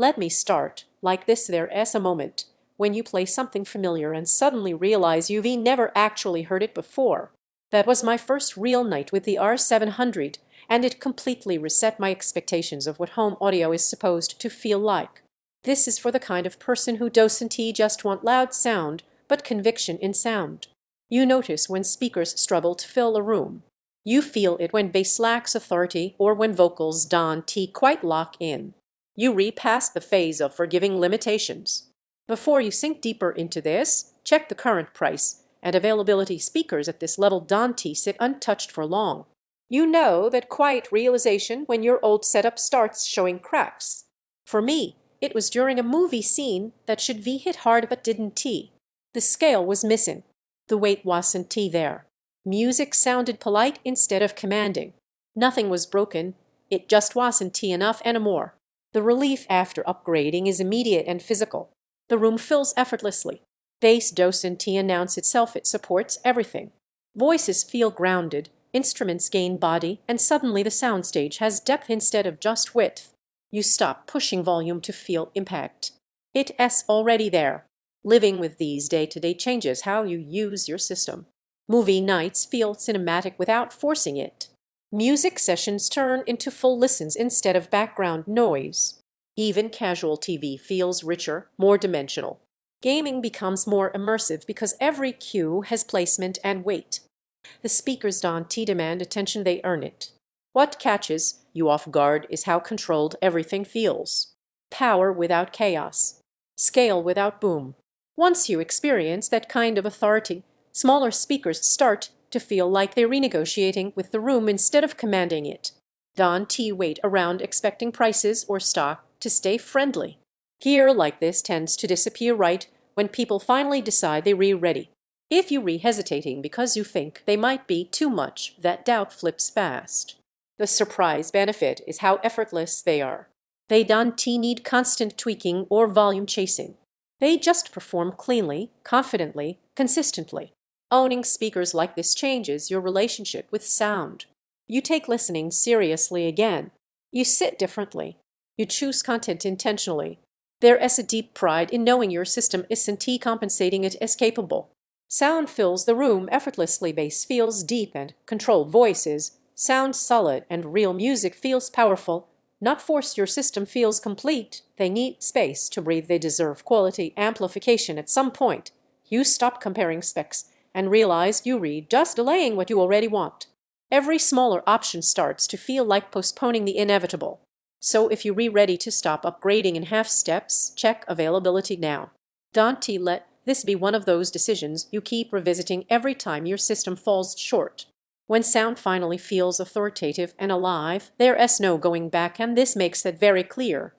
Let me start, like this there's a moment when you play something familiar and suddenly realize you've never actually heard it before. That was my first real night with the R700, and it completely reset my expectations of what home audio is supposed to feel like. This is for the kind of person who doesn't just want loud sound, but conviction in sound. You notice when speakers struggle to fill a room. You feel it when bass lacks authority or when vocals don't quite lock in. You repass the phase of forgiving limitations. Before you sink deeper into this, check the current price and availability. Speakers at this level don't sit untouched for long. You know that quiet realization when your old setup starts showing cracks. For me, it was during a movie scene that should be hit hard but didn't. The scale was missing. The weight wasn't there. Music sounded polite instead of commanding. Nothing was broken, it just wasn't enough anymore. The relief after upgrading is immediate and physical. The room fills effortlessly. Bass doesn't announce itself, it supports everything. Voices feel grounded, instruments gain body, and suddenly the soundstage has depth instead of just width. You stop pushing volume to feel impact. It's already there. Living with these day-to-day changes how you use your system. Movie nights feel cinematic without forcing it. Music sessions turn into full listens instead of background noise. Even casual TV feels richer, more dimensional. Gaming becomes more immersive because every cue has placement and weight. The speakers don't demand attention, they earn it. What catches you off guard is how controlled everything feels. Power without chaos. Scale without boom. Once you experience that kind of authority, smaller speakers start to feel like they're renegotiating with the room instead of commanding it. Don't wait around expecting prices or stock to stay friendly. Gear like this tends to disappear right when people finally decide they're ready. If you hesitating because you think they might be too much, that doubt flips fast. The surprise benefit is how effortless they are. They don't need constant tweaking or volume chasing. They just perform cleanly, confidently, consistently. Owning speakers like this changes your relationship with sound. You take listening seriously again. You sit differently. You choose content intentionally. There is a deep pride in knowing your system isn't compensating it as capable. Sound fills the room effortlessly. Bass feels deep and controlled voices sound solid, and real music feels powerful, not forced. Your system feels complete. They need space to breathe. They deserve quality amplification. At some point, you stop comparing specs and realize you're just delaying what you already want. Every smaller option starts to feel like postponing the inevitable. So if you're ready to stop upgrading in half steps, check availability now. Don't let this be one of those decisions you keep revisiting every time your system falls short. When sound finally feels authoritative and alive, there's no going back, and this makes that very clear.